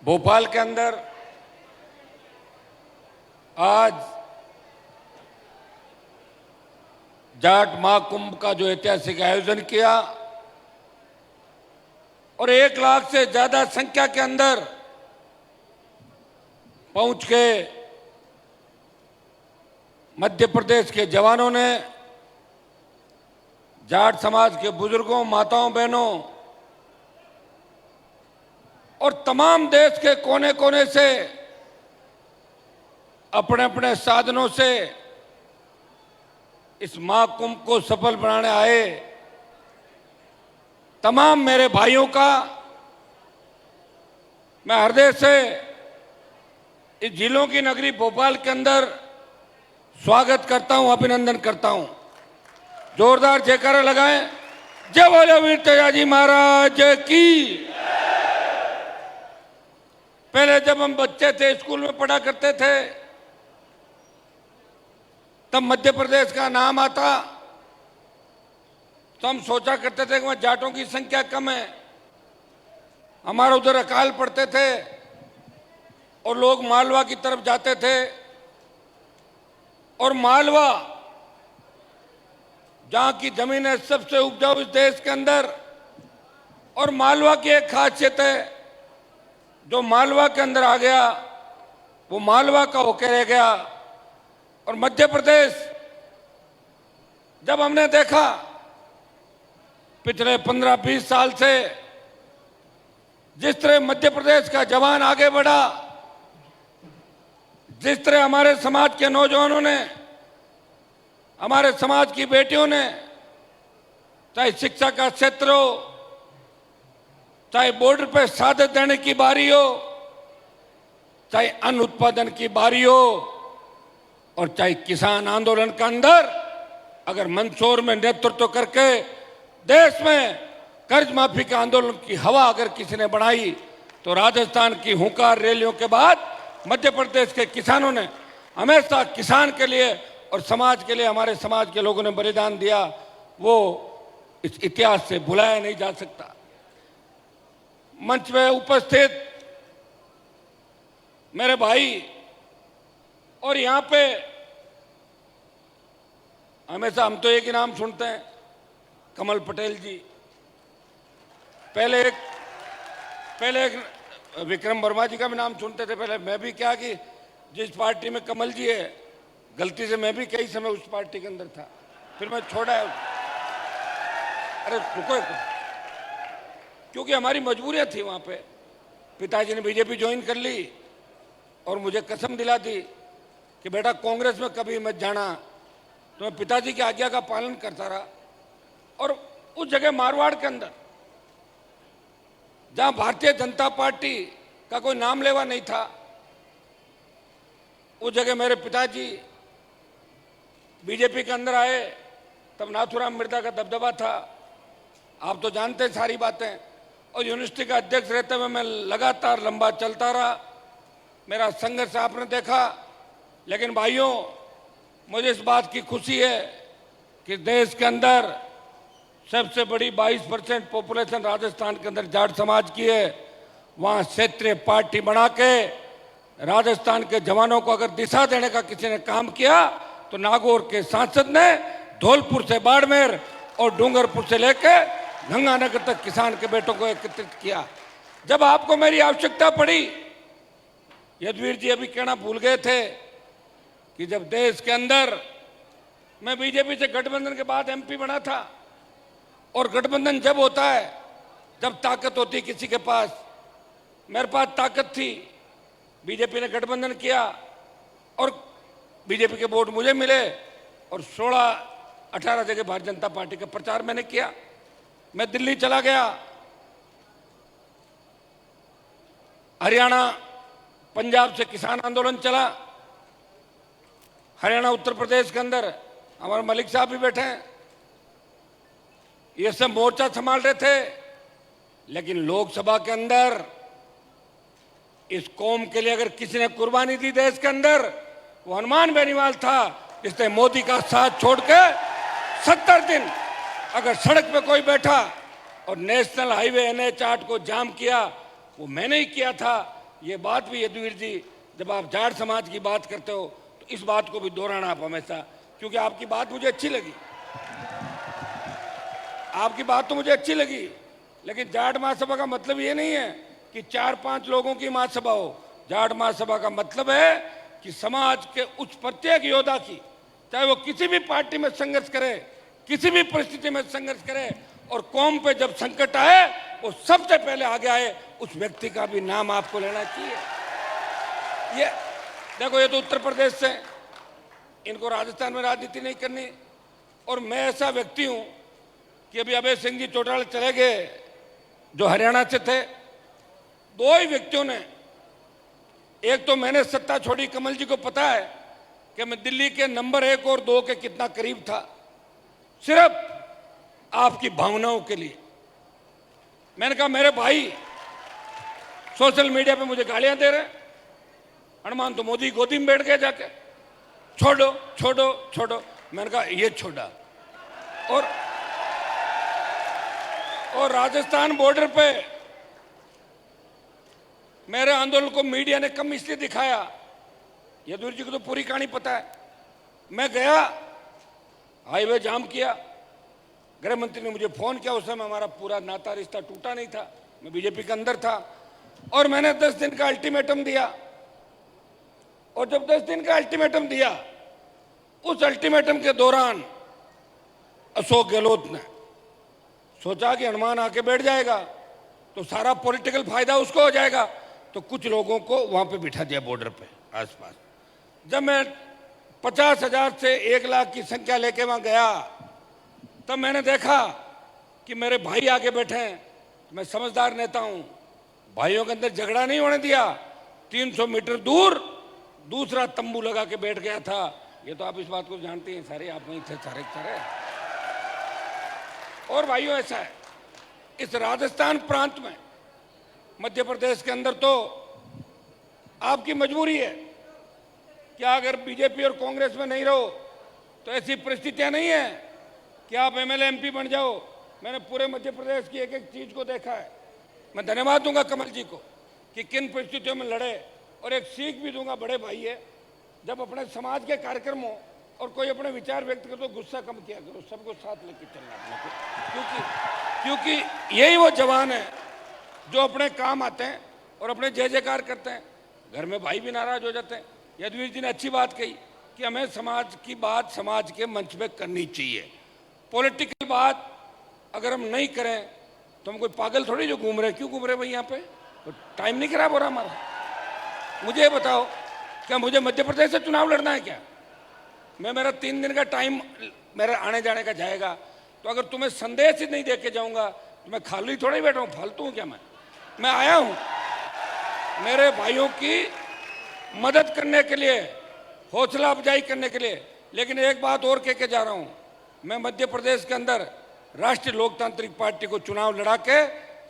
भोपाल के अंदर आज जाट महाकुंभ का जो ऐतिहासिक आयोजन किया और 1 लाख से ज्यादा संख्या के अंदर पहुंच के मध्य प्रदेश के जवानों ने जाट समाज के बुजुर्गों, माताओं, बहनों और तमाम देश के कोने कोने से अपने अपने साधनों से इस महाकुंभ को सफल बनाने आए तमाम मेरे भाइयों का मैं हृदय से इस जिलों की नगरी भोपाल के अंदर स्वागत करता हूं, अभिनंदन करता हूं। जोरदार जयकारा लगाएं। जय बोलो वीर तेजाजी महाराज की। पहले जब हम बच्चे थे, स्कूल में पढ़ा करते थे, तब मध्य प्रदेश का नाम आता तो हम सोचा करते थे कि वहां जाटों की संख्या कम है। हमारे उधर अकाल पड़ते थे और लोग मालवा की तरफ जाते थे और मालवा जहां की जमीन है सबसे उपजाऊ इस देश के अंदर। और मालवा की एक खासियत है, जो मालवा के अंदर आ गया वो मालवा का होकर रह गया। और मध्य प्रदेश जब हमने देखा पिछले 15-20 साल से जिस तरह मध्य प्रदेश का जवान आगे बढ़ा, जिस तरह हमारे समाज के नौजवानों ने, हमारे समाज की बेटियों ने, चाहे शिक्षा का क्षेत्र हो, चाहे बॉर्डर पे शहादत देने की बारी हो, चाहे अन्न उत्पादन की बारी हो और चाहे किसान आंदोलन के अंदर अगर मंदसौर में नेतृत्व करके देश में कर्ज माफी के आंदोलन की हवा अगर किसी ने बढ़ाई तो राजस्थान की हुंकार रैलियों के बाद मध्य प्रदेश के किसानों ने हमेशा किसान के लिए और समाज के लिए, हमारे समाज के लोगों ने बलिदान दिया। वो इस इतिहास से भुलाया नहीं जा सकता। मंच में उपस्थित मेरे भाई और यहां पे हमेशा हम तो एक ही नाम सुनते हैं, कमल पटेल जी। पहले एक विक्रम वर्मा जी का भी नाम सुनते थे। पहले मैं भी क्या कि जिस पार्टी में कमल जी है, गलती से मैं भी कई समय उस पार्टी के अंदर था, फिर मैं छोड़ा है। अरे रुको, क्योंकि हमारी मजबूरियां थी वहां पे। पिताजी ने बीजेपी ज्वाइन कर ली और मुझे कसम दिला दी कि बेटा कांग्रेस में कभी मत जाना। तो मैं पिताजी की आज्ञा का पालन करता रहा। और उस जगह मारवाड़ के अंदर जहां भारतीय जनता पार्टी का कोई नाम लेवा नहीं था, उस जगह मेरे पिताजी बीजेपी के अंदर आए। तब नाथुराम मिर्जा का दबदबा था, आप तो जानते हैं सारी बातें। और यूनिवर्सिटी का अध्यक्ष रहते हुए मैं लगातार लंबा चलता रहा। मेरा संघर्ष आपने देखा। लेकिन भाइयों, मुझे इस बात की खुशी है कि देश के अंदर सबसे बड़ी 22% पॉपुलेशन राजस्थान के अंदर जाट समाज की है। वहां क्षेत्रीय पार्टी बना के राजस्थान के जवानों को अगर दिशा देने का किसी ने काम किया तो नागौर के सांसद ने धौलपुर से बाड़मेर और डूंगरपुर से लेके गंगानगर तक किसान के बेटों को एकत्रित किया। जब आपको मेरी आवश्यकता पड़ी, यदुवीर जी अभी कहना भूल गए थे कि जब देश के अंदर मैं बीजेपी से गठबंधन के बाद एमपी बना था, और गठबंधन जब होता है जब ताकत होती है किसी के पास। मेरे पास ताकत थी, बीजेपी ने गठबंधन किया और बीजेपी के वोट मुझे मिले और 16-18 जगह भारतीय जनता पार्टी का प्रचार मैंने किया। मैं दिल्ली चला गया, हरियाणा पंजाब से किसान आंदोलन चला। हरियाणा उत्तर प्रदेश के अंदर हमारे मलिक साहब भी बैठे हैं, ये सब मोर्चा संभाल रहे थे। लेकिन लोकसभा के अंदर इस कौम के लिए अगर किसी ने कुर्बानी दी देश के अंदर, वो हनुमान बेनीवाल था, जिसने मोदी का साथ छोड़ के 70 दिन अगर सड़क पे कोई बैठा और नेशनल हाईवे NH 8 को जाम किया, वो मैंने ही किया था। ये बात भी यदुवीर जी, जब आप जाट समाज की बात करते हो तो इस बात को भी दोहराना आप हमेशा, क्योंकि आपकी बात मुझे अच्छी लगी, आपकी बात तो मुझे अच्छी लगी, लेकिन जाट महासभा का मतलब ये नहीं है कि 4-5 लोगों की महासभा हो। जाट महासभा का मतलब है कि समाज के उस प्रत्येक योद्धा की, चाहे वो किसी भी पार्टी में संघर्ष करे, किसी भी परिस्थिति में संघर्ष करे, और कौम पे जब संकट आए वो सबसे पहले आगे आए, उस व्यक्ति का भी नाम आपको लेना चाहिए। ये देखो, ये तो उत्तर प्रदेश से, इनको राजस्थान में राजनीति नहीं करनी। और मैं ऐसा व्यक्ति हूं कि अभी अभय सिंह जी चौटाला चले गए जो हरियाणा से थे, दो ही व्यक्तियों ने, एक तो मैंने सत्ता छोड़ी, कमल जी को पता है कि मैं दिल्ली के नंबर 1 और 2 के कितना करीब था, सिर्फ आपकी भावनाओं के लिए। मैंने कहा मेरे भाई सोशल मीडिया पे मुझे गालियां दे रहे, हनुमान तो मोदी गोदी में बैठ गए जाके, छोड़ो छोड़ो छोड़ो। मैंने कहा ये छोड़ा। और राजस्थान बॉर्डर पे मेरे आंदोलन को मीडिया ने कम इसलिए दिखाया, यदुवीर जी को तो पूरी कहानी पता है। मैं गया, हाईवे जाम किया, गृह मंत्री ने मुझे फोन किया, उस समय हमारा पूरा नाता रिश्ता टूटा नहीं था, मैं बीजेपी के अंदर था, और मैंने 10 दिन का अल्टीमेटम दिया। और जब 10 दिन का अल्टीमेटम दिया, उस अल्टीमेटम के दौरान अशोक गहलोत ने सोचा कि हनुमान आके बैठ जाएगा तो सारा पॉलिटिकल फायदा उसको हो जाएगा, तो कुछ लोगों को वहां पे बिठा दिया बॉर्डर पे आसपास। जब मैं 50,000 से 1 लाख की संख्या लेके वहां गया, तब मैंने देखा कि मेरे भाई आगे बैठे हैं। मैं समझदार नेता हूं, भाइयों के अंदर झगड़ा नहीं होने दिया। 300 मीटर दूर दूसरा तंबू लगा के बैठ गया था। ये तो आप इस बात को जानते हैं सारे, आप वहीं थे सारे सारे। और भाइयों, ऐसा है इस राजस्थान प्रांत में, मध्य प्रदेश के अंदर तो आपकी मजबूरी है कि अगर बीजेपी और कांग्रेस में नहीं रहो तो ऐसी परिस्थितियां नहीं है कि आप एमएलए एमपी बन जाओ। मैंने पूरे मध्य प्रदेश की एक एक चीज को देखा है। मैं धन्यवाद दूंगा कमल जी को कि किन परिस्थितियों में लड़े, और एक सीख भी दूंगा बड़े भाई है, जब अपने समाज के कार्यक्रम हो और कोई अपने विचार व्यक्त करे तो गुस्सा कम किया करो, सबको साथ लेकर चलना अपने को, क्योंकि यही वो जवान है जो अपने काम आते हैं और अपने जय जयकार करते हैं। घर में भाई भी नाराज हो जाते हैं। यदुवीर जी ने अच्छी बात कही कि हमें समाज की बात समाज के मंच पे करनी चाहिए। पॉलिटिकल बात अगर हम नहीं करें तो हम कोई पागल थोड़ी जो घूम रहे, क्यों घूम रहे भाई यहाँ पे, तो टाइम नहीं खराब हो रहा हमारा। मुझे बताओ, क्या मुझे मध्य प्रदेश से चुनाव लड़ना है क्या? मेरा 3 दिन का टाइम मेरा आने जाने का जाएगा, तो अगर तुम्हें संदेश ही नहीं दे के जाऊंगा तो मैं खाली थोड़ा ही बैठा हूँ, फालतू हूँ क्या? मैं आया हूँ मेरे भाइयों की मदद करने के लिए, हौसला अफजाई करने के लिए। लेकिन एक बात और कह के जा रहा हूँ, मैं मध्य प्रदेश के अंदर राष्ट्रीय लोकतांत्रिक पार्टी को चुनाव लड़ा के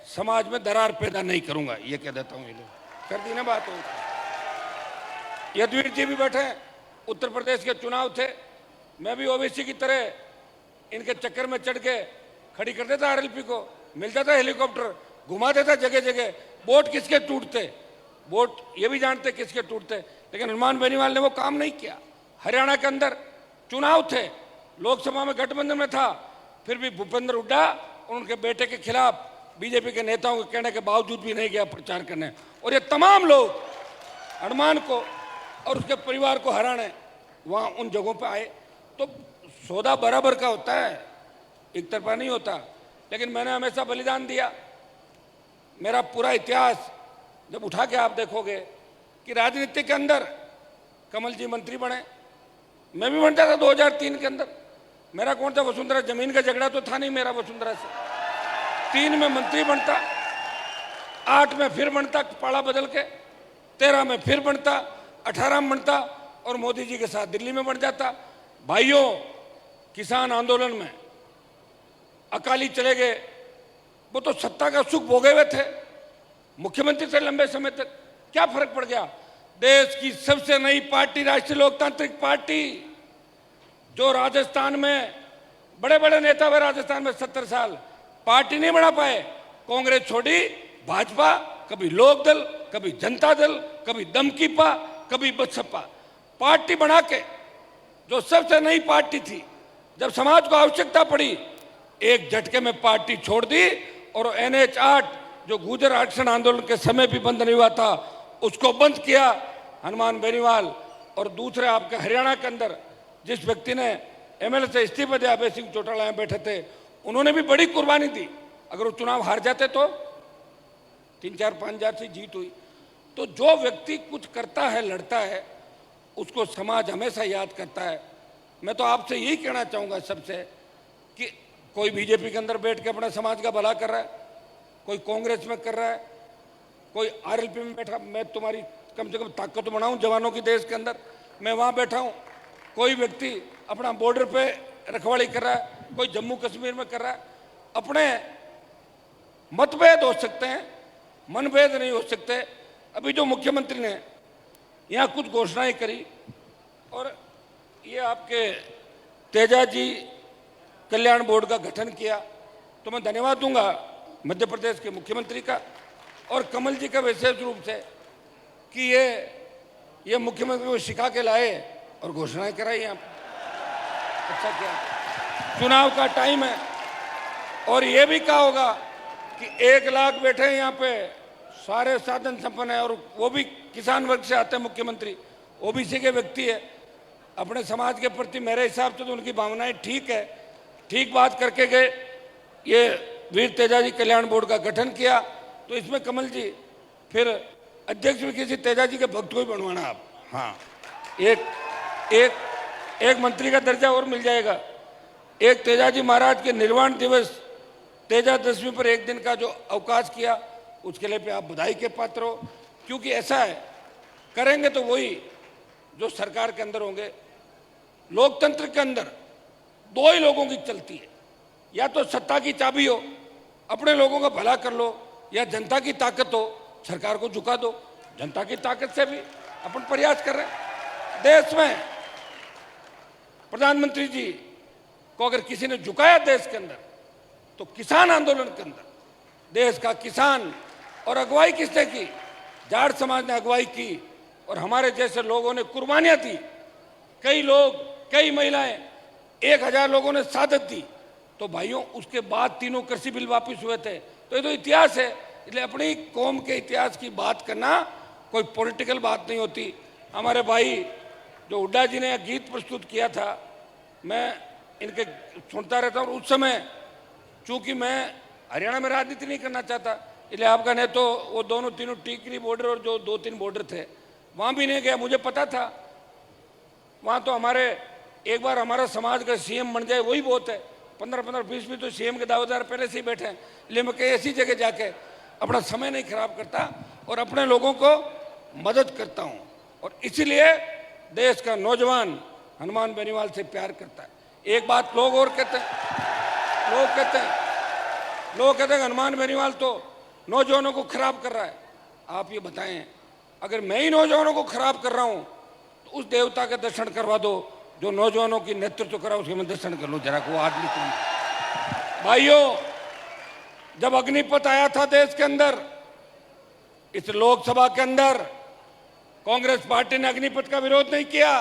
समाज में दरार पैदा नहीं करूंगा, ये कह देता हूँ। ये लोग कर दी ना बात हो। यदुवीर जी भी बैठे, उत्तर प्रदेश के चुनाव थे, मैं भी ओबीसी की तरह इनके चक्कर में चढ़ के खड़ी कर देता आरएलपी को, मिलता था हेलीकॉप्टर, घुमा देता जगह जगह। वोट किसके टूटते, वोट ये भी जानते किसके टूटते, लेकिन हनुमान बेनीवाल ने वो काम नहीं किया। हरियाणा के अंदर चुनाव थे, लोकसभा में गठबंधन में था, फिर भी भूपेंद्र हुड्डा और उनके बेटे के खिलाफ बीजेपी के नेताओं के कहने के बावजूद भी नहीं गया प्रचार करने। और ये तमाम लोग हनुमान को और उसके परिवार को हराने वहाँ उन जगहों पे आए। तो सौदा बराबर का होता है, एक तरफा नहीं होता। लेकिन मैंने हमेशा बलिदान दिया। मेरा पूरा इतिहास जब उठा के आप देखोगे कि राजनीति के अंदर कमल जी मंत्री बने, मैं भी बनता था 2003 के अंदर। मेरा कौन सा वसुंधरा, जमीन का झगड़ा तो था नहीं मेरा वसुंधरा से। 3 में मंत्री बनता, 8 में फिर बनता पाड़ा बदल के, 13 में फिर बनता, 18 में बनता और मोदी जी के साथ दिल्ली में बन जाता। भाइयों, किसान आंदोलन में अकाली चले गए, वो तो सत्ता का सुख भोगे हुए थे, मुख्यमंत्री से लंबे समय तक। क्या फर्क पड़ गया? देश की सबसे नई पार्टी राष्ट्रीय लोकतांत्रिक पार्टी, जो राजस्थान में बड़े बड़े नेता हुए, राजस्थान में 70 साल पार्टी नहीं बना पाए, कांग्रेस छोड़ी, भाजपा कभी लोक दल, कभी जनता दल, कभी दमकीपा, कभी बसपा, पार्टी बना के जो सबसे नई पार्टी थी, जब समाज को आवश्यकता पड़ी एक झटके में पार्टी छोड़ दी और NH 8 जो गुर्जर आरक्षण आंदोलन के समय भी बंद नहीं हुआ था उसको बंद किया हनुमान बेनीवाल। और दूसरे आपके हरियाणा के अंदर जिस व्यक्ति ने MLA से इस्तीफा दिया, अभय सिंह चौटाला यहाँ बैठे थे, उन्होंने भी बड़ी कुर्बानी दी। अगर वो चुनाव हार जाते तो 3-4-5 हजार से जीत हुई। तो जो व्यक्ति कुछ करता है, लड़ता है, उसको समाज हमेशा याद करता है। मैं तो आपसे यही कहना चाहूँगा सबसे कि कोई बीजेपी के अंदर बैठ के अपने समाज का भला कर रहा है, कोई कांग्रेस में कर रहा है, कोई RLP में बैठा, मैं तुम्हारी कम से कम ताकत तो बनाऊं जवानों की देश के अंदर, मैं वहाँ बैठा हूँ। कोई व्यक्ति अपना बॉर्डर पे रखवाली कर रहा है, कोई जम्मू कश्मीर में कर रहा है। अपने मतभेद हो सकते हैं, मनभेद नहीं हो सकते। अभी जो मुख्यमंत्री ने यहाँ कुछ घोषणाएं करी और ये आपके तेजाजी कल्याण बोर्ड का गठन किया, तो मैं धन्यवाद दूंगा मध्य प्रदेश के मुख्यमंत्री का और कमल जी का विशेष रूप से कि ये मुख्यमंत्री को सिखा के लाए और घोषणाएं कराई। यहाँ अच्छा क्या, चुनाव का टाइम है और ये भी कहा होगा कि 1 लाख बैठे हैं यहाँ पे, सारे साधन संपन्न है और वो भी किसान वर्ग से आते हैं मुख्यमंत्री, OBC के व्यक्ति है। अपने समाज के प्रति मेरे हिसाब से तो उनकी भावनाएं ठीक है, ठीक बात करके गए। ये वीर तेजाजी कल्याण बोर्ड का गठन किया, तो इसमें कमल जी फिर अध्यक्ष भी किसी तेजाजी के भक्त को ही बनवाना आप। हाँ, एक मंत्री का दर्जा और मिल जाएगा। एक तेजाजी महाराज के निर्वाण दिवस तेजा दशमी पर 1 दिन का जो अवकाश किया, उसके लिए भी आप बधाई के पात्र हो। क्योंकि ऐसा है, करेंगे तो वही जो सरकार के अंदर होंगे। लोकतंत्र के अंदर 2 ही लोगों की चलती है, या तो सत्ता की चाबी हो, अपने लोगों का भला कर लो, या जनता की ताकत हो, सरकार को झुका दो। जनता की ताकत से भी अपन प्रयास कर रहे हैं। देश में प्रधानमंत्री जी को अगर किसी ने झुकाया देश के अंदर, तो किसान आंदोलन के अंदर देश का किसान, और अगुवाई किसने की? जाट समाज ने अगुवाई की और हमारे जैसे लोगों ने कुर्बानियां दी। कई लोग, कई महिलाएं, 1000 लोगों ने शहादत दी। तो भाइयों, उसके बाद 3 कृषि बिल वापस हुए थे। तो ये तो इतिहास है। इसलिए अपनी कौम के इतिहास की बात करना कोई पॉलिटिकल बात नहीं होती। हमारे भाई जो हुड्डा जी ने गीत प्रस्तुत किया था, मैं इनके सुनता रहता हूँ। उस समय चूंकि मैं हरियाणा में राजनीति नहीं करना चाहता, इसलिए आपका नहीं तो वो दोनों तीनों टीकरी बॉर्डर और जो 2-3 बॉर्डर थे वहाँ भी नहीं गया। मुझे पता था वहाँ तो हमारे एक बार हमारा समाज का CM बन जाए वही बहुत है। 15-15, 20 तो CM के दावेदार पहले से ही बैठे हैं। इसलिए मैं कहीं ऐसी जगह जाके अपना समय नहीं खराब करता और अपने लोगों को मदद करता हूँ। और इसीलिए देश का नौजवान हनुमान बेनीवाल से प्यार करता है। एक बात लोग और कहते हैं, लोग कहते हैं हनुमान बेनीवाल तो नौजवानों को खराब कर रहा है। आप ये बताएं, अगर मैं ही नौजवानों को खराब कर रहा हूं तो उस देवता के दर्शन करवा दो जो नौजवानों की नेतृत्व करा, उसके मैं दर्शन कर लो जरा को आदमी कौन। भाइयों, जब अग्निपथ आया था देश के अंदर, इस लोकसभा के अंदर, कांग्रेस पार्टी ने अग्निपथ का विरोध नहीं किया।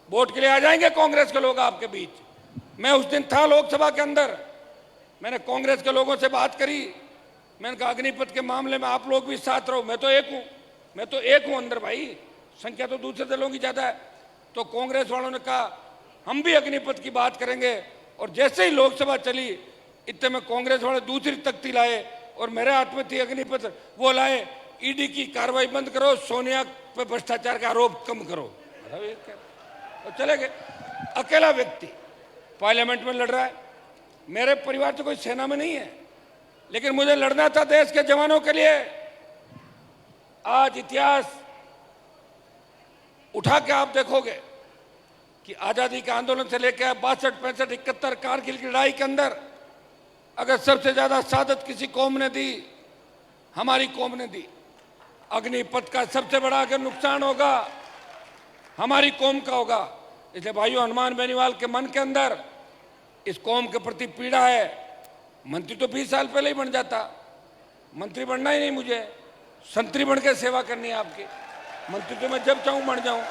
वोट के लिए आ जाएंगे कांग्रेस के लोग आपके बीच। मैं उस दिन था लोकसभा के अंदर, मैंने कांग्रेस के लोगों से बात करी। मैंने कहा अग्निपथ के मामले में आप लोग भी साथ रहो। मैं तो एक हूं अंदर भाई, संख्या तो दूसरे दलों की ज्यादा है। तो कांग्रेस वालों ने कहा हम भी अग्निपथ की बात करेंगे। और जैसे ही लोकसभा चली, इतने में कांग्रेस वाले दूसरी तख्ती लाए और मेरे हाथ में थी अग्निपथ, वो लाए ED की कार्रवाई बंद करो, सोनिया पे भ्रष्टाचार का आरोप कम करो। तो चले गए। अकेला व्यक्ति पार्लियामेंट में लड़ रहा है। मेरे परिवार तो कोई सेना में नहीं है, लेकिन मुझे लड़ना था देश के जवानों के लिए। आज इतिहास उठा के आप देखोगे कि आजादी के आंदोलन से लेकर 62, 65, 71 कारगिल की लड़ाई के अंदर अगर सबसे ज्यादा शहादत किसी कौम ने दी, हमारी कौम ने दी। अग्निपथ का सबसे बड़ा अगर नुकसान होगा, हमारी कौम का होगा। इसलिए भाइयों, हनुमान बेनीवाल के मन के अंदर इस कौम के प्रति पीड़ा है। मंत्री तो 20 साल पहले ही बन जाता, मंत्री बनना ही नहीं मुझे। संतरी बन के सेवा करनी है आपकी। मंत्री तो मैं जब चाहूँ बन जाऊँ,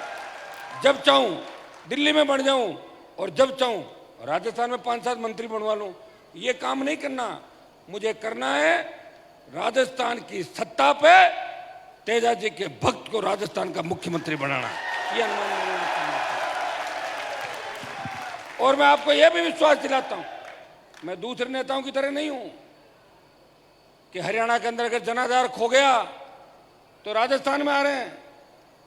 जब चाहूँ दिल्ली में बन जाऊँ, और जब चाहूँ राजस्थान में 5-7 मंत्री बनवा लूँ। ये काम नहीं करना। मुझे करना है राजस्थान की सत्ता पे तेजा जी के भक्त को राजस्थान का मुख्यमंत्री बनाना। ये अनुमान मैंने करना था। और मैं आपको यह भी विश्वास दिलाता हूं, मैं दूसरे नेताओं की तरह नहीं हूं कि हरियाणा के अंदर अगर जनाधार खो गया तो राजस्थान में आ रहे हैं,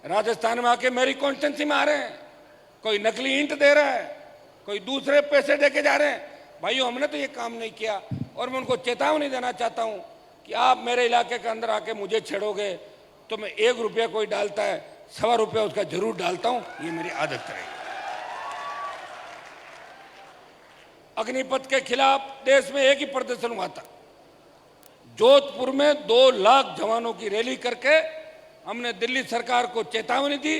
राजस्थान में आके मेरी कॉन्स्टिट्यूंसी में आ रहे हैं, कोई नकली ईंट दे रहा है, कोई दूसरे पैसे देके जा रहे हैं। भाइयों, हमने तो ये काम नहीं किया। और मैं उनको चेतावनी देना चाहता हूं कि आप मेरे इलाके के अंदर आके मुझे छेड़ोगे तो मैं 1 रुपया कोई डालता है, 1.25 रुपया उसका जरूर डालता हूं। ये मेरी आदत रहेगी। अग्निपथ के खिलाफ देश में एक ही प्रदर्शन हुआ था। जोधपुर में 2 लाख जवानों की रैली करके हमने दिल्ली सरकार को चेतावनी दी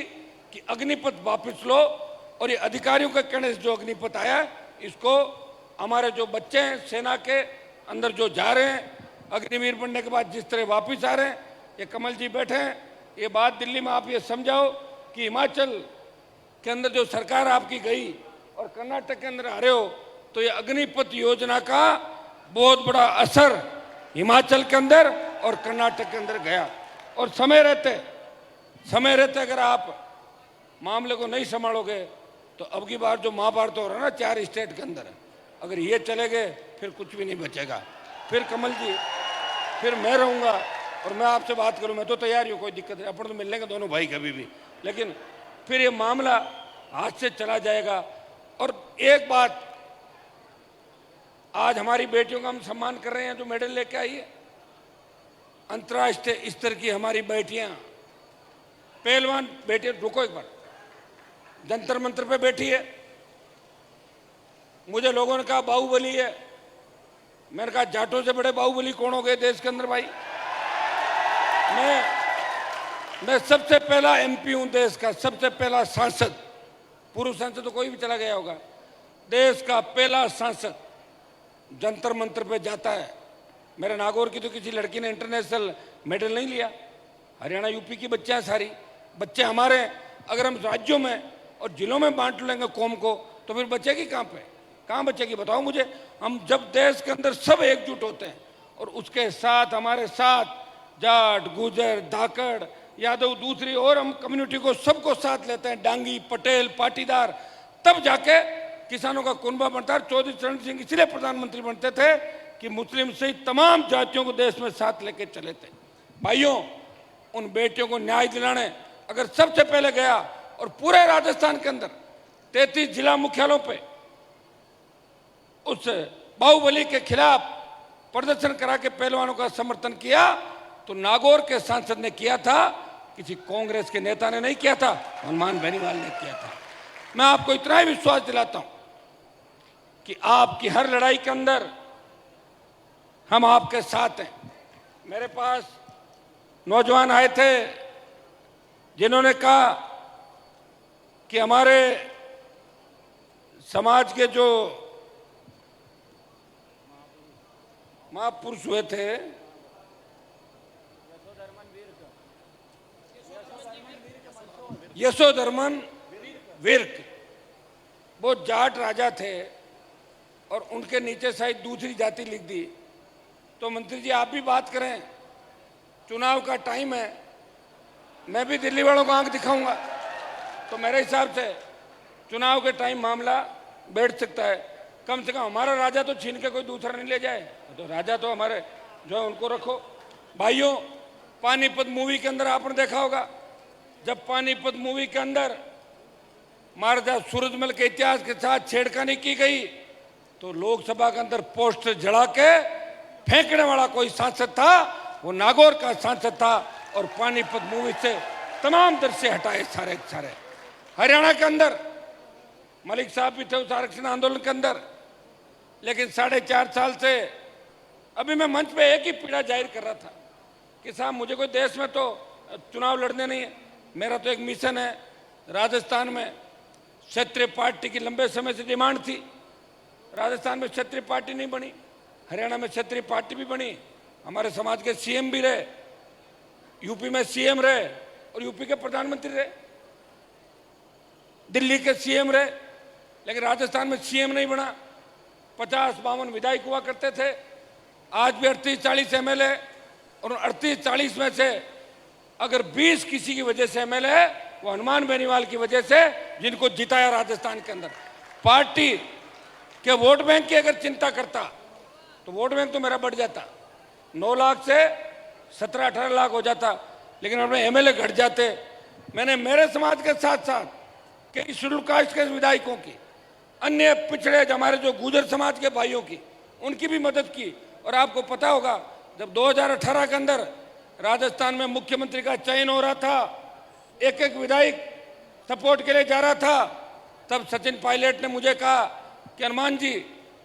कि अग्निपथ वापस लो, और ये अधिकारियों के कहने से जो अग्निपथ आया, इसको हमारे जो बच्चे हैं सेना के अंदर जो जा रहे हैं, अग्निवीर बनने के बाद जिस तरह वापस आ रहे हैं, ये कमल जी बैठे हैं, ये बात दिल्ली में आप ये समझाओ कि हिमाचल के अंदर जो सरकार आपकी गई और कर्नाटक के अंदर आ रहे हो, तो ये अग्निपथ योजना का बहुत बड़ा असर हिमाचल के अंदर और कर्नाटक के अंदर गया। और समय रहते अगर आप मामले को नहीं संभालोगे तो अब की बार जो महाभारत हो रहा है ना 4 स्टेट के अंदर, अगर ये चले गए फिर कुछ भी नहीं बचेगा। फिर कमल जी, फिर मैं रहूँगा और मैं आपसे बात करूँ, मैं तो तैयार ही हूँ, कोई दिक्कत नहीं, अपन तो मिल लेंगे दोनों भाई कभी भी, लेकिन फिर ये मामला हाथ से चला जाएगा। और एक बात, आज हमारी बेटियों का हम सम्मान कर रहे हैं जो मेडल लेके आई है, अंतर्राष्ट्रीय स्तर की हमारी बेटियां, पहलवान बेटियां, रुको एक बार, जंतर मंत्र पे बैठी है। मुझे लोगों ने कहा बाहुबली है, मैंने कहा जाटों से बड़े बाहुबली कौन हो गए देश के अंदर भाई। मैं सबसे पहला एमपी हूं देश का, सबसे पहला सांसद, पूर्व सांसद तो कोई भी चला गया होगा, देश का पहला सांसद जंतर मंत्र पे जाता है। मेरे नागौर की तो किसी लड़की ने इंटरनेशनल मेडल नहीं लिया। हरियाणा यूपी की बच्चियां सारी, बच्चे हमारे हैं। अगर हम राज्यों में और जिलों में बांट लेंगे कौम को तो फिर बचेगी कहाँ पे, कहाँ बचेगी बताओ मुझे। हम जब देश के अंदर सब एकजुट होते हैं और उसके साथ हमारे साथ जाट, गुजर, धाकड़, यादव, दूसरी और हम कम्युनिटी को सबको साथ लेते हैं, डांगी, पटेल, पाटीदार, तब जाके किसानों का कुनबा बनता है। चौधरी चरण सिंह इसलिए प्रधानमंत्री बनते थे कि मुस्लिम सहित तमाम जातियों को देश में साथ लेके चले थे। भाइयों, उन बेटियों को न्याय दिलाने अगर सबसे पहले गया और पूरे राजस्थान के अंदर 33 जिला मुख्यालयों पे उस बाहुबली के खिलाफ प्रदर्शन करा के पहलवानों का समर्थन किया, तो नागौर के सांसद ने किया था, किसी कांग्रेस के नेता ने नहीं किया था, हनुमान बेनीवाल ने किया था। मैं आपको इतना ही विश्वास दिलाता हूं कि आपकी हर लड़ाई के अंदर हम आपके साथ हैं। मेरे पास नौजवान आए थे जिन्होंने कहा कि हमारे समाज के जो महापुरुष हुए थे, यशोधर्मन विर्क, वो जाट राजा थे और उनके नीचे शायद दूसरी जाति लिख दी। तो मंत्री जी आप भी बात करें, चुनाव का टाइम है, मैं भी दिल्ली वालों को आंख दिखाऊंगा, तो मेरे हिसाब से चुनाव के टाइम मामला बैठ सकता है। कम से कम हमारा राजा तो छीन के कोई दूसरा नहीं ले जाए, तो राजा तो हमारे जो है उनको रखो। भाइयों, पानीपत मूवी के अंदर आपने देखा होगा, जब पानीपत मूवी के अंदर महाराजा सूरजमल के इतिहास के साथ छेड़खानी की गई तो लोकसभा के अंदर पोस्टर जला के फेंकने वाला कोई सांसद था, वो नागौर का सांसद था, और पानीपत मूवी से तमाम दृश्य हटाए सारे सारे। हरियाणा के अंदर मलिक साहब भी थे उस आरक्षण आंदोलन के अंदर, लेकिन 4.5 साल से अभी मैं मंच पे एक ही पीड़ा जाहिर कर रहा था कि साहब मुझे कोई देश में तो चुनाव लड़ने नहीं है, मेरा तो एक मिशन है। राजस्थान में क्षत्रिय पार्टी की लंबे समय से डिमांड थी, राजस्थान में क्षत्रिय पार्टी नहीं बनी, हरियाणा में क्षत्रिय पार्टी भी बनी, हमारे समाज के सीएम भी रहे, यूपी में सीएम रहे और यूपी के प्रधानमंत्री रहे, दिल्ली के सीएम रहे, लेकिन राजस्थान में सीएम नहीं बना। 50-52 विधायक हुआ करते थे, आज भी 38-40 एमएलए, और 38-40 में से अगर 20 किसी की वजह से एमएलए है, वो हनुमान बेनीवाल की वजह से, जिनको जिताया राजस्थान के अंदर। पार्टी के वोट बैंक की अगर चिंता करता तो वोट बैंक तो मेरा बढ़ जाता, 9 लाख से 17-18 लाख हो जाता, लेकिन अपने एमएलए घट जाते। मैंने मेरे समाज के साथ साथ कई शेड्यूल कास्ट के विधायकों की, अन्य पिछड़े हमारे जो गुर्जर समाज के भाइयों की, उनकी भी मदद की। और आपको पता होगा जब 2018 के अंदर राजस्थान में मुख्यमंत्री का चयन हो रहा था, एक एक विधायक सपोर्ट के लिए जा रहा था, तब सचिन पायलट ने मुझे कहा कि हनुमान जी,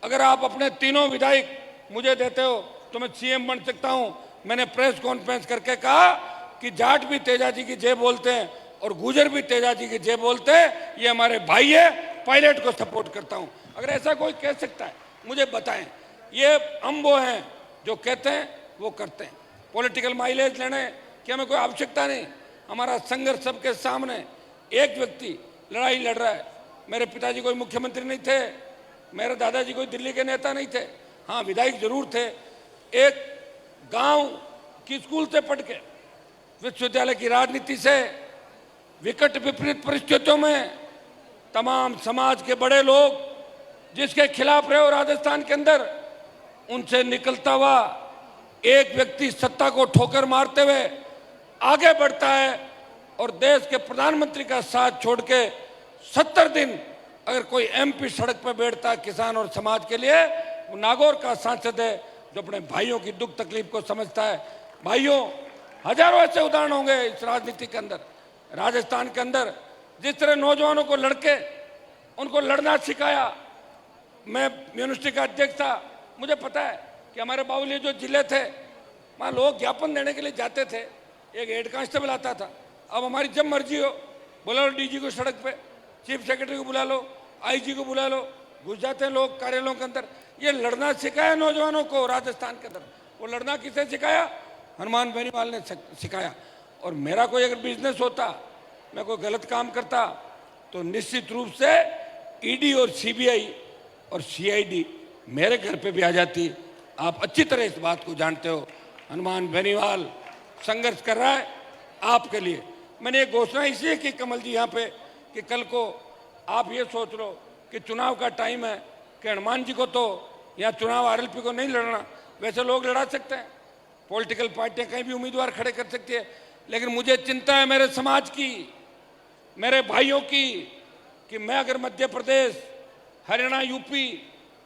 अगर आप अपने तीनों विधायक मुझे देते हो तो मैं सीएम बन सकता हूं। मैंने प्रेस कॉन्फ्रेंस करके कहा कि जाट भी तेजाजी की जय बोलते हैं और गुर्जर भी तेजाजी की जय बोलते हैं, ये हमारे भाई है, पायलट को सपोर्ट करता हूं। अगर ऐसा कोई कह सकता है मुझे बताएं। ये हम वो हैं जो कहते हैं वो करते हैं। पॉलिटिकल माइलेज लेने की हमें कोई आवश्यकता नहीं। हमारा संघर्ष सबके सामने, एक व्यक्ति लड़ाई लड़ रहा है। मेरे पिताजी कोई मुख्यमंत्री नहीं थे, मेरे दादाजी कोई दिल्ली के नेता नहीं थे, हाँ विधायक जरूर थे। एक गांव की स्कूल से पढ़ के विश्वविद्यालय की राजनीति से विकट विपरीत परिस्थितियों में तमाम समाज के बड़े लोग जिसके खिलाफ रहे हो राजस्थान के अंदर, उनसे निकलता हुआ एक व्यक्ति सत्ता को ठोकर मारते हुए आगे बढ़ता है और देश के प्रधानमंत्री का साथ छोड़ के 70 दिन अगर कोई एमपी सड़क पर बैठता है किसान और समाज के लिए, वो नागौर का सांसद है जो अपने भाइयों की दुख तकलीफ को समझता है। भाइयों, हजारों ऐसे उदाहरण होंगे इस राजनीति के अंदर। राजस्थान के अंदर जिस तरह नौजवानों को लड़के उनको लड़ना सिखाया। मैं यूनिवर्सिटी का अध्यक्ष था, मुझे पता है कि हमारे बाहुल्य जो जिले थे वहाँ लोग ज्ञापन देने के लिए जाते थे, एक हेड कांस्टेबल आता था। अब हमारी जब मर्जी हो बुला लो डीजी को सड़क पे, चीफ सेक्रेटरी को बुला लो, आईजी को बुला लो, घुस जाते हैं लोग कार्यालयों के अंदर। ये लड़ना सिखाया नौजवानों को राजस्थान के अंदर। वो लड़ना किसने सिखाया? हनुमान बेनीवाल ने सिखाया। और मेरा कोई अगर बिजनेस होता, मैं कोई गलत काम करता, तो निश्चित रूप से ईडी और सीबीआई और सीआईडी मेरे घर पे भी आ जाती। आप अच्छी तरह इस बात को जानते हो। हनुमान बेनीवाल संघर्ष कर रहा है आपके लिए। मैंने एक घोषणा इसलिए की कमल जी यहाँ पे कि कल को आप ये सोच लो कि चुनाव का टाइम है कि हनुमान जी को तो यहाँ चुनाव आरएलपी को नहीं लड़ना, वैसे लोग लड़ा सकते हैं, पॉलिटिकल पार्टियां कहीं भी उम्मीदवार खड़े कर सकती है, लेकिन मुझे चिंता है मेरे समाज की, मेरे भाइयों की, कि मैं अगर मध्य प्रदेश, हरियाणा, यूपी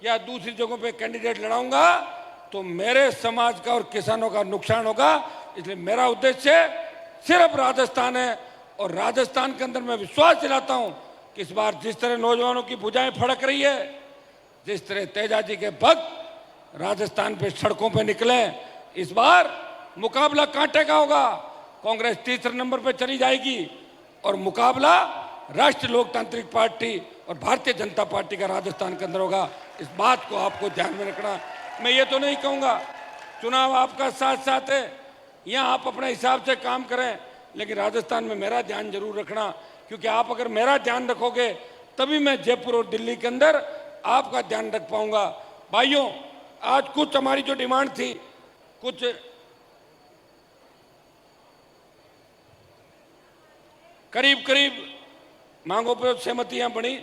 या दूसरी जगहों पे कैंडिडेट लड़ाऊंगा तो मेरे समाज का और किसानों का नुकसान होगा। इसलिए मेरा उद्देश्य सिर्फ राजस्थान है और राजस्थान के अंदर मैं विश्वास दिलाता हूं कि इस बार जिस तरह नौजवानों की भुजाएं फड़क रही है, जिस तरह तेजाजी के भक्त राजस्थान पे सड़कों पे निकले, इस बार मुकाबला कांटे का होगा। कांग्रेस तीसरे नंबर पे चली जाएगी और मुकाबला राष्ट्रीय लोकतांत्रिक पार्टी और भारतीय जनता पार्टी का राजस्थान के अंदर होगा। इस बात को आपको ध्यान में रखना। मैं ये तो नहीं कहूँगा चुनाव आपका साथ साथ है, यहाँ आप अपने हिसाब से काम करें, लेकिन राजस्थान में मेरा ध्यान जरूर रखना, क्योंकि आप अगर मेरा ध्यान रखोगे तभी मैं जयपुर और दिल्ली के अंदर आपका ध्यान रख पाऊंगा। भाइयों, आज कुछ हमारी जो डिमांड थी, कुछ करीब करीब मांगों पर सहमतियां बनी।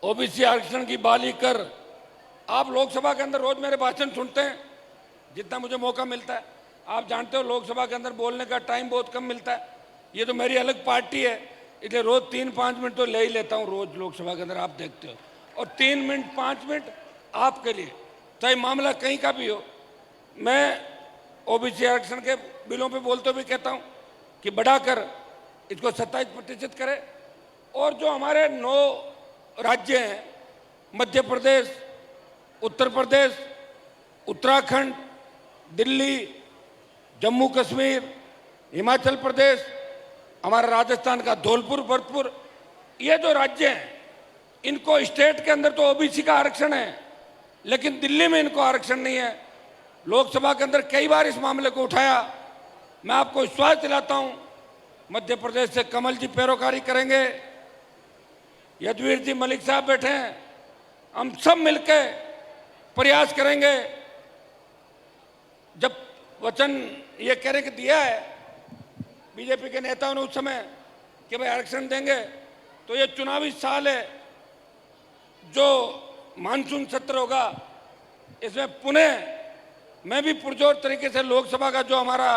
ओबीसी आरक्षण की बहाली कर, आप लोकसभा के अंदर रोज मेरे भाषण सुनते हैं, जितना मुझे मौका मिलता है। आप जानते हो लोकसभा के अंदर बोलने का टाइम बहुत कम मिलता है। ये तो मेरी अलग पार्टी है, इसलिए रोज 3-5 मिनट तो ले ही लेता हूँ रोज लोकसभा के अंदर, आप देखते हो। और 3 मिनट 5 मिनट आपके लिए, चाहे मामला कहीं का भी हो। मैं ओबीसी आरक्षण के बिलों पे बोलते हुए कहता हूँ कि बढ़ाकर इसको 27% करें। और जो हमारे 9 राज्य हैं, मध्य प्रदेश, उत्तर प्रदेश, उत्तराखंड, दिल्ली, जम्मू कश्मीर, हिमाचल प्रदेश, हमारा राजस्थान का धौलपुर, भरतपुर, ये जो राज्य हैं इनको स्टेट के अंदर तो ओबीसी का आरक्षण है, लेकिन दिल्ली में इनको आरक्षण नहीं है। लोकसभा के अंदर कई बार इस मामले को उठाया, मैं आपको विश्वास दिलाता हूं, मध्य प्रदेश से कमल जी पैरोकारी करेंगे, यदुवीर जी मलिक साहब बैठे हैं, हम सब मिलकर प्रयास करेंगे। जब वचन ये कहने के दिया है बीजेपी के नेताओं ने उस समय कि भाई आरक्षण देंगे, तो ये चुनावी साल है, जो मानसून सत्र होगा इसमें पुनः मैं भी पुरजोर तरीके से लोकसभा का जो हमारा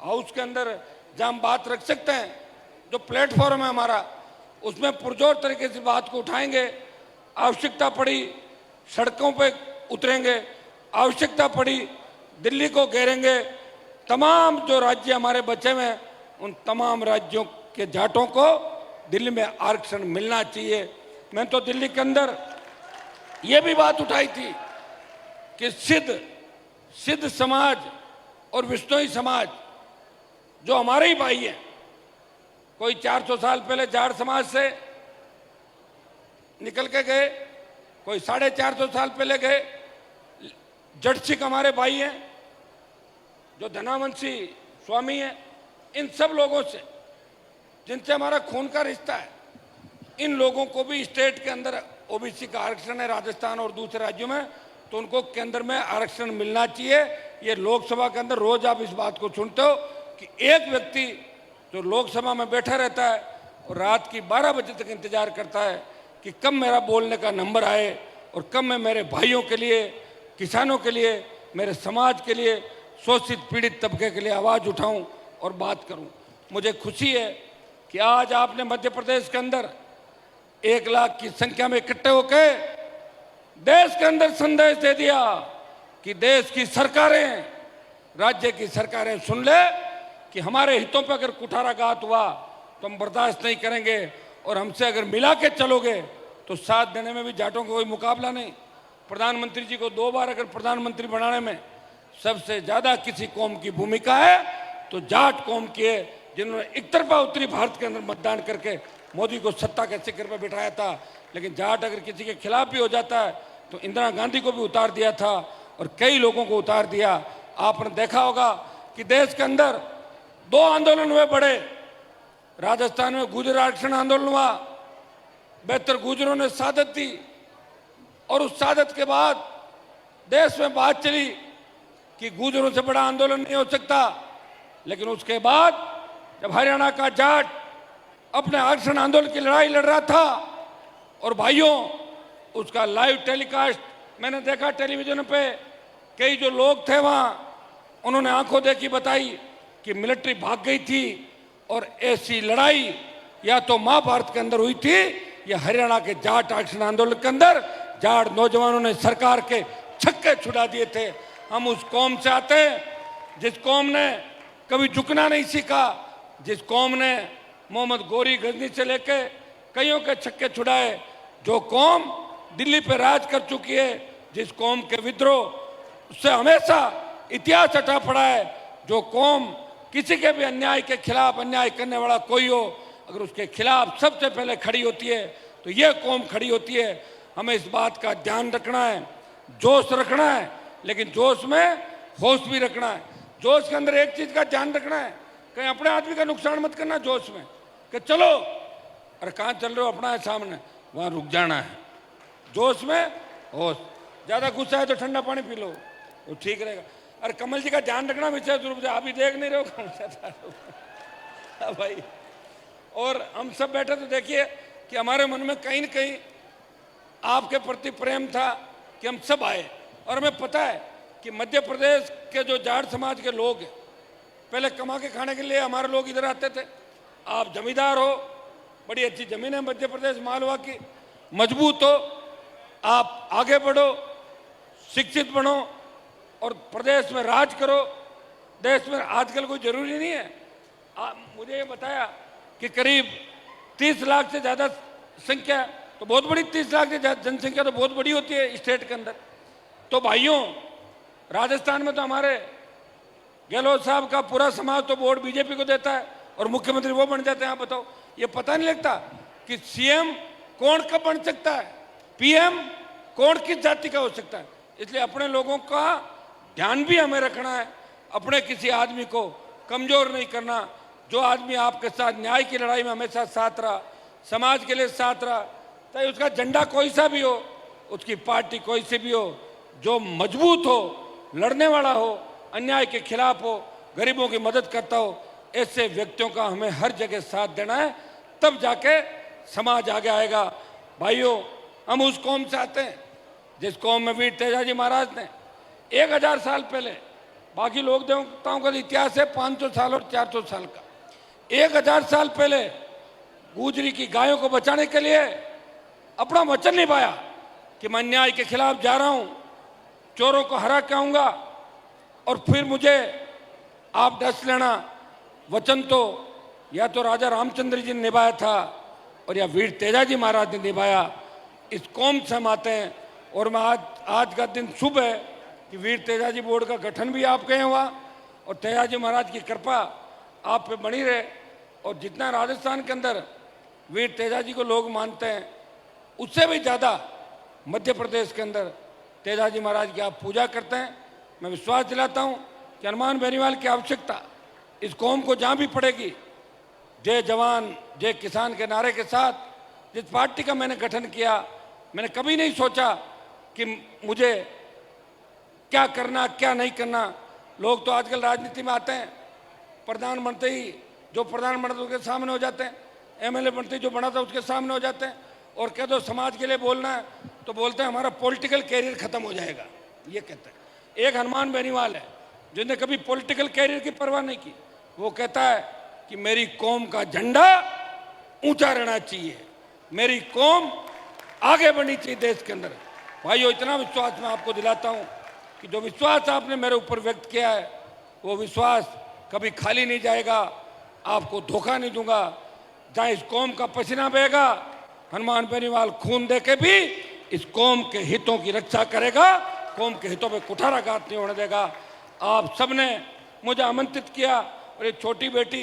हाउस के अंदर जहां हम बात रख सकते हैं, जो प्लेटफॉर्म है हमारा, उसमें पुरजोर तरीके से बात को उठाएंगे। आवश्यकता पड़ी सड़कों पे उतरेंगे, आवश्यकता पड़ी दिल्ली को घेरेंगे। तमाम जो राज्य हमारे बचे हुए हैं उन तमाम राज्यों के जाटों को दिल्ली में आरक्षण मिलना चाहिए। मैं तो दिल्ली के अंदर ये भी बात उठाई थी कि सिद्ध समाज और विश्नोई समाज जो हमारे ही भाई हैं, कोई 400 साल पहले जाट समाज से निकल के गए, कोई 450 साल पहले गए। जट सिख हमारे भाई हैं, जो धनावंशी स्वामी हैं, इन सब लोगों से जिनसे हमारा खून का रिश्ता है, इन लोगों को भी स्टेट के अंदर ओबीसी का आरक्षण है राजस्थान और दूसरे राज्यों में, तो उनको केंद्र में आरक्षण मिलना चाहिए। ये लोकसभा के अंदर रोज आप इस बात को सुनते हो कि एक व्यक्ति जो लोकसभा में बैठा रहता है और रात की 12 बजे तक इंतजार करता है कि कब मेरा बोलने का नंबर आए और कब मैं मेरे भाइयों के लिए, किसानों के लिए, मेरे समाज के लिए, शोषित पीड़ित तबके के लिए आवाज़ उठाऊं और बात करूं। मुझे खुशी है कि आज आपने मध्य प्रदेश के अंदर 1 लाख की संख्या में इकट्ठे होकर देश के अंदर संदेश दे दिया कि देश की सरकारें, राज्य की सरकारें सुन ले कि हमारे हितों पर अगर कुठाराघात हुआ तो हम बर्दाश्त नहीं करेंगे, और हमसे अगर मिला के चलोगे तो साथ देने में भी जाटों का कोई मुकाबला नहीं। प्रधानमंत्री जी को 2 बार अगर प्रधानमंत्री बनाने में सबसे ज्यादा किसी कौम की भूमिका है तो जाट कौम की है, जिन्होंने एक तरफा उत्तरी भारत के अंदर मतदान करके मोदी को सत्ता के शिखर पर बिठाया था। लेकिन जाट अगर किसी के खिलाफ भी हो जाता है तो इंदिरा गांधी को भी उतार दिया था और कई लोगों को उतार दिया। आपने देखा होगा कि देश के अंदर 2 आंदोलन हुए बड़े। राजस्थान में गुर्जर आरक्षण आंदोलन हुआ, बेहतर गुर्जरों ने शहादत दी, और उस शहादत के बाद देश में बात चली कि गुर्जरों से बड़ा आंदोलन नहीं हो सकता। लेकिन उसके बाद जब हरियाणा का जाट अपने आरक्षण आंदोलन की लड़ाई लड़ रहा था, और भाइयों उसका लाइव टेलीकास्ट मैंने देखा टेलीविजन पे, कई जो लोग थे वहां उन्होंने आंखों देखी बताई कि मिलिट्री भाग गई थी, और ऐसी लड़ाई या तो महाभारत के अंदर हुई थी या हरियाणा के जाट आरक्षण आंदोलन के अंदर जाट नौजवानों ने सरकार के छक्के छुड़ा दिए थे। हम उस कौम से आते हैं जिस कौम ने कभी झुकना नहीं सीखा, जिस कौम ने मोहम्मद गोरी गजनी से लेके कईयों के छक्के छुड़ाए, जो कौम दिल्ली पे राज कर चुकी है, जिस कौम के विद्रोह से हमेशा इतिहास हटा पड़ा है, जो कौम किसी के भी अन्याय के खिलाफ, अन्याय करने वाला कोई हो, अगर उसके खिलाफ सबसे पहले खड़ी होती है तो ये कौम खड़ी होती है। हमें इस बात का ध्यान रखना है, जोश रखना है, लेकिन जोश में होश भी रखना है। जोश के अंदर एक चीज का ध्यान रखना है, कहीं अपने आदमी का नुकसान मत करना जोश में कि चलो, अरे कहाँ चल रहे हो, अपना है सामने, वहां रुक जाना है। जोश में होश, ज्यादा गुस्सा है तो ठंडा पानी पी लो, वो ठीक रहेगा। अरे कमल जी का ध्यान रखना विशेष रूप से, आप ही देख नहीं रहे हो भाई। और हम सब बैठे तो देखिए कि हमारे मन में कहीं न कहीं आपके प्रति प्रेम था कि हम सब आए, और हमें पता है कि मध्य प्रदेश के जो जाट समाज के लोग हैं, पहले कमा के खाने के लिए हमारे लोग इधर आते थे। आप जमींदार हो, बड़ी अच्छी जमीन है मध्य प्रदेश मालवा की, मजबूत हो, आप आगे बढ़ो, शिक्षित बनो और प्रदेश में राज करो। देश में आजकल कोई जरूरी नहीं है। मुझे ये बताया कि करीब 30 लाख से ज़्यादा संख्या, तो बहुत बड़ी, 30 लाख से जनसंख्या तो बहुत बड़ी होती है स्टेट के अंदर। तो भाइयों, राजस्थान में तो हमारे गहलोत साहब का पूरा समाज तो वोट बीजेपी को देता है और मुख्यमंत्री वो बन जाते हैं। आप बताओ, ये पता नहीं लगता कि सीएम कौन कब बन सकता है, पीएम कौन किस जाति का हो सकता है। इसलिए अपने लोगों का ध्यान भी हमें रखना है, अपने किसी आदमी को कमजोर नहीं करना। जो आदमी आपके साथ न्याय की लड़ाई में हमेशा साथ रहा, समाज के लिए साथ रहा, चाहे उसका झंडा कोई सा भी हो, उसकी पार्टी कोई सी भी हो, जो मजबूत हो, लड़ने वाला हो, अन्याय के खिलाफ हो, गरीबों की मदद करता हो, ऐसे व्यक्तियों का हमें हर जगह साथ देना है, तब जाके समाज आगे आएगा। भाइयों, हम उस कौम से आते हैं जिस कौम में वीर तेजाजी महाराज ने 1000 साल पहले, बाकी लोक देवताओं का इतिहास है 500 साल और 400 साल का, 1000 साल पहले गुजरी की गायों को बचाने के लिए अपना वचन निभाया कि मैं अन्याय के खिलाफ जा रहा हूं, चोरों को हरा के आऊंगा, और फिर मुझे आप डस लेना। वचन तो या तो राजा रामचंद्र जी ने निभाया था और या वीर तेजाजी महाराज ने निभाया। इस कौम से हम आते हैं, और मैं आज का दिन शुभ है कि वीर तेजाजी बोर्ड का गठन भी आपके यहाँ हुआ, और तेजाजी महाराज की कृपा आप पे बनी रहे। और जितना राजस्थान के अंदर वीर तेजाजी को लोग मानते हैं, उससे भी ज़्यादा मध्य प्रदेश के अंदर तेजाजी महाराज की आप पूजा करते हैं। मैं विश्वास दिलाता हूँ कि हनुमान बेनीवाल की आवश्यकता इस कौम को जहाँ भी पड़ेगी, जय जवान जय किसान के नारे के साथ जिस पार्टी का मैंने गठन किया, मैंने कभी नहीं सोचा कि मुझे क्या करना क्या नहीं करना। लोग तो आजकल राजनीति में आते हैं, प्रधानमंत्री जो प्रधानमंत्री के सामने हो जाते हैं, एमएलए मंत्री जो बना था उसके सामने हो जाते हैं, और कह दो समाज के लिए बोलना है तो बोलते हैं हमारा पॉलिटिकल कैरियर खत्म हो जाएगा, ये कहते हैं। एक हनुमान बेनीवाल है जिसने कभी पॉलिटिकल कैरियर की परवाह नहीं की, वो कहता है कि मेरी कौम का झंडा ऊंचा रहना चाहिए, मेरी कौम आगे बढ़नी चाहिए देश के अंदर। भाइयों, इतना विश्वास मैं आपको दिलाता हूं कि जो विश्वास आपने मेरे ऊपर व्यक्त किया है, वो विश्वास कभी खाली नहीं जाएगा, आपको धोखा नहीं दूंगा। जहाँ इस कौम का पसीना बहेगा, हनुमान बेनीवाल खून दे के भी इस कौम के हितों की रक्षा करेगा, कौम के हितों पे कुठाराघात नहीं होने देगा। आप सबने मुझे आमंत्रित किया, और एक छोटी बेटी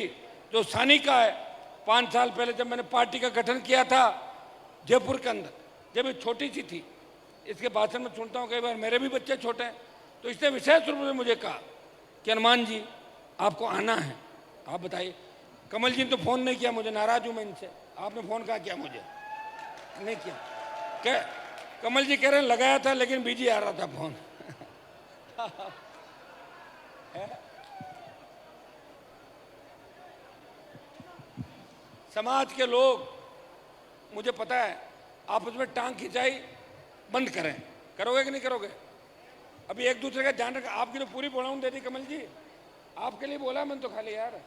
जो सानिका है, 5 साल पहले जब मैंने पार्टी का गठन किया था जयपुर के अंदर, जब ये छोटी सी थी, इसके भाषण में सुनता हूँ कई बार, मेरे भी बच्चे छोटे हैं, तो इसने विशेष रूप से मुझे कहा कि हनुमान जी आपको आना है। आप बताइए, कमल जी ने तो फ़ोन नहीं किया मुझे, नाराज हूँ मैं इनसे, आपने फ़ोन कहा किया मुझे? नहीं किया। क्या कमल जी कह रहे हैं लगाया था लेकिन बिजी आ रहा था फ़ोन। समाज के लोग, मुझे पता है, आप उसमें टांग खिंचाई बंद करें, करोगे कि नहीं करोगे? अभी एक दूसरे का ध्यान रखा। आपकी तो पूरी बोलाउन दे दी कमल जी, आपके लिए बोला मैंने तो खाली यार,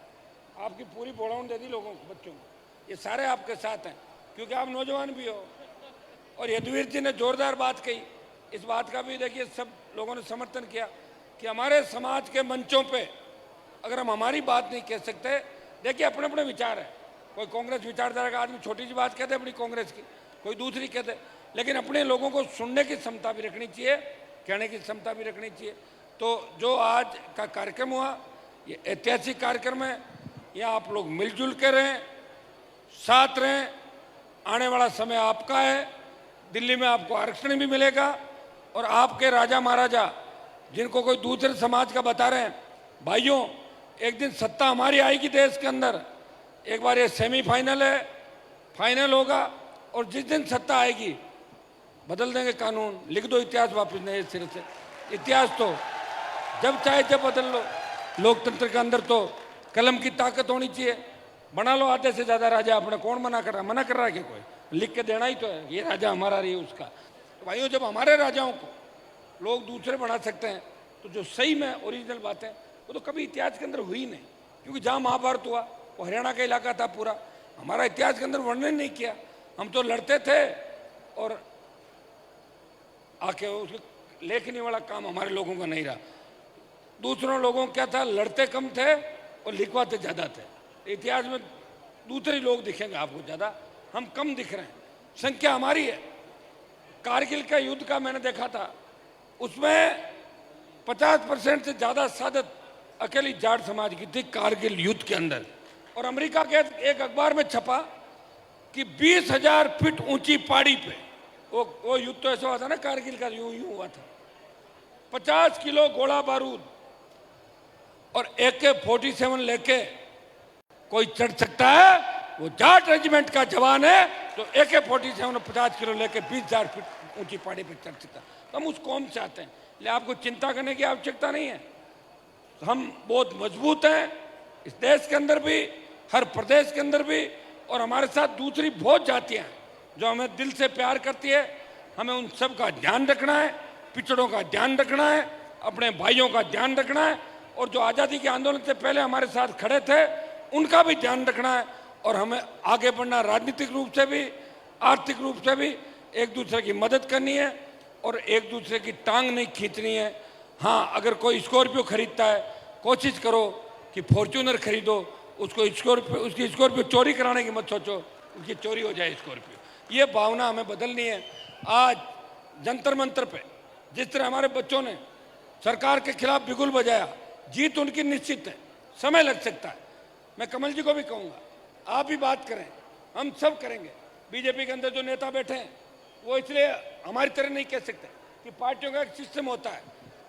आपकी पूरी बोलाउन दे दी लोगों को, बच्चों को। ये सारे आपके साथ हैं क्योंकि आप नौजवान भी हो। और यदुवीर जी ने जोरदार बात कही, इस बात का भी देखिए सब लोगों ने समर्थन किया कि हमारे समाज के मंचों पे अगर हम हमारी बात नहीं कह सकते, देखिए अपने अपने विचार है, कोई कांग्रेस विचारधारा का आदमी छोटी सी बात कहते अपनी कांग्रेस की, कोई दूसरी कहते, लेकिन अपने लोगों को सुनने की क्षमता भी रखनी चाहिए, कहने की क्षमता भी रखनी चाहिए। तो जो आज का कार्यक्रम हुआ, ये ऐतिहासिक कार्यक्रम है, यहाँ आप लोग मिलजुल के रहें, साथ रहें। आने वाला समय आपका है, दिल्ली में आपको आरक्षण भी मिलेगा, और आपके राजा महाराजा जिनको कोई दूसरे समाज का बता रहे हैं, भाइयों एक दिन सत्ता हमारी आएगी देश के अंदर। एक बार ये सेमीफाइनल है, फाइनल होगा, और जिस दिन सत्ता आएगी बदल देंगे कानून, लिख दो इतिहास वापस नए सिरे से। इतिहास तो जब चाहे जब बदल लो, लोकतंत्र के अंदर तो कलम की ताकत होनी चाहिए। बना लो आधे से ज़्यादा राजा अपने, कौन मना कर रहा है? मना कर रहा है कि कोई? लिख के देना ही तो है, ये राजा हमारा रही उसका। तो भाइयों, जब हमारे राजाओं को लोग दूसरे बना सकते हैं, तो जो सही में ओरिजिनल बातें वो तो कभी इतिहास के अंदर हुई नहीं, क्योंकि जहाँ महाभारत हुआ वो हरियाणा का इलाका था पूरा, हमारा इतिहास के अंदर वर्णन नहीं किया। हम तो लड़ते थे और आके उसके लेखनी वाला काम हमारे लोगों का नहीं रहा। दूसरों लोगों क्या था, लड़ते कम थे और लिखवाते ज़्यादा थे। इतिहास में दूसरे लोग दिखेंगे आपको ज़्यादा, हम कम दिख रहे हैं, संख्या हमारी है। कारगिल का युद्ध का मैंने देखा था, उसमें 50% से ज़्यादा शहादत अकेली जाट समाज की थी कारगिल युद्ध के अंदर। और अमेरिका के एक अखबार में छपा कि 20,000 फीट ऊंची पहाड़ी पे वो युद्ध तो ऐसा हुआ था ना, कारगिल का यूं यूं हुआ था, 50 किलो गोला बारूद और AK-47 लेके कोई चढ़ सकता है, वो जाट रेजिमेंट का जवान है तो AK-47 50 किलो लेके 20,000 फीट ऊंची पहाड़ी पर चढ़ सकता है। तो हम उस कौम से आते हैं, इसलिए आपको चिंता करने की आवश्यकता नहीं है। हम बहुत मजबूत हैं इस देश के अंदर भी, हर प्रदेश के अंदर भी, और हमारे साथ दूसरी बहुत जातियां हैं जो हमें दिल से प्यार करती है। हमें उन सब का ध्यान रखना है, पिछड़ों का ध्यान रखना है, अपने भाइयों का ध्यान रखना है, और जो आज़ादी के आंदोलन से पहले हमारे साथ खड़े थे उनका भी ध्यान रखना है। और हमें आगे बढ़ना, राजनीतिक रूप से भी, आर्थिक रूप से भी एक दूसरे की मदद करनी है और एक दूसरे की टांग नहीं खींचनी है। हाँ, अगर कोई स्कॉर्पियो खरीदता है, कोशिश करो कि फॉर्च्यूनर खरीदो, उसकी स्कॉर्पियो चोरी कराने की मत सोचो, उसकी चोरी हो जाए स्कॉर्पियो। ये भावना हमें बदलनी है। आज जंतर मंतर पे जिस तरह हमारे बच्चों ने सरकार के खिलाफ बिगुल बजाया, जीत उनकी निश्चित है, समय लग सकता है। मैं कमल जी को भी कहूँगा, आप भी बात करें, हम सब करेंगे। बीजेपी के अंदर जो नेता बैठे हैं वो इसलिए हमारी तरह नहीं कह सकते कि पार्टियों का एक सिस्टम होता है।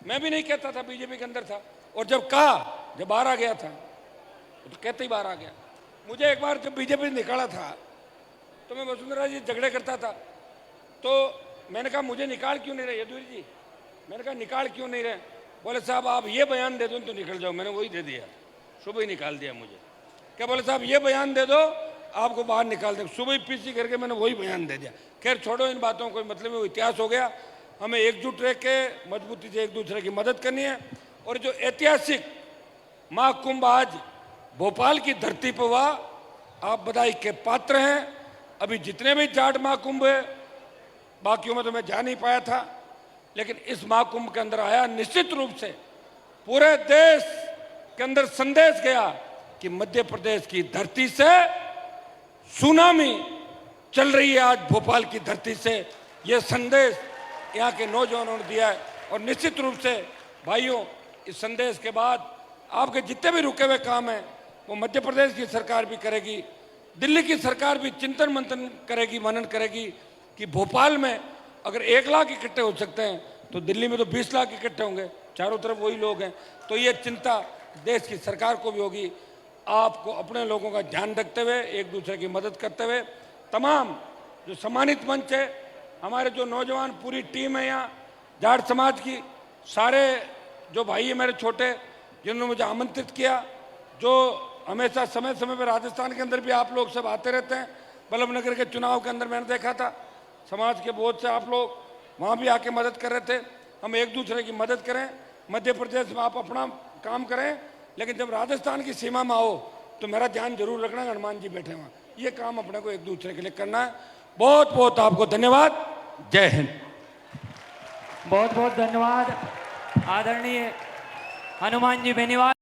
मैं भी नहीं कहता था, बीजेपी के अंदर था, और जब बाहर आ गया था तो कहते ही बाहर आ गया। मुझे एक बार जब बीजेपी ने निकाला था तो मैं वसुंधरा जी झगड़े करता था, तो मैंने कहा मुझे निकाल क्यों नहीं रहे येदुरी जी, मैंने कहा निकाल क्यों नहीं रहे? बोले साहब आप ये बयान दे दो तो निकल जाओ। मैंने वही दे दिया, सुबह ही निकाल दिया मुझे। क्या बोले साहब ये बयान दे दो आपको बाहर निकाल दे, सुबह ही पीसी करके मैंने वही बयान दे दिया। खैर छोड़ो इन बातों को, मतलब वो इतिहास हो गया। हमें एकजुट रह के मजबूती से एक दूसरे की मदद करनी है। और जो ऐतिहासिक महाकुंभ आज भोपाल की धरती पर हुआ, आप बधाई के पात्र हैं। अभी जितने भी जाट महाकुंभ है, बाकियों में तो मैं जा नहीं पाया था, लेकिन इस महाकुंभ के अंदर आया, निश्चित रूप से पूरे देश के अंदर संदेश गया कि मध्य प्रदेश की धरती से सुनामी चल रही है। आज भोपाल की धरती से यह संदेश यहाँ के नौजवानों ने दिया है। और निश्चित रूप से भाइयों, इस संदेश के बाद आपके जितने भी रुके हुए काम हैं वो मध्य प्रदेश की सरकार भी करेगी, दिल्ली की सरकार भी चिंतन मंथन करेगी, मनन करेगी कि भोपाल में अगर 1 लाख इकट्ठे हो सकते हैं तो दिल्ली में तो 20 लाख इकट्ठे होंगे, चारों तरफ वही लोग हैं। तो ये चिंता देश की सरकार को भी होगी। आपको अपने लोगों का ध्यान रखते हुए, एक दूसरे की मदद करते हुए, तमाम जो सम्मानित मंच है, हमारे जो नौजवान पूरी टीम है यहाँ जाट समाज की, सारे जो भाई है मेरे छोटे जिन्होंने मुझे आमंत्रित किया, जो हमेशा समय समय पर राजस्थान के अंदर भी आप लोग सब आते रहते हैं। बल्लभनगर के चुनाव के अंदर मैंने देखा था समाज के बहुत से आप लोग वहाँ भी आके मदद कर रहे थे। हम एक दूसरे की मदद करें, मध्य प्रदेश में आप अपना काम करें, लेकिन जब राजस्थान की सीमा में आओ तो मेरा ध्यान जरूर रखना, हनुमान जी बैठे वहाँ, ये काम अपने को एक दूसरे के लिए करना है। बहुत बहुत आपको धन्यवाद। जय हिंद। बहुत बहुत धन्यवाद आदरणीय हनुमान जी बेनीवाल।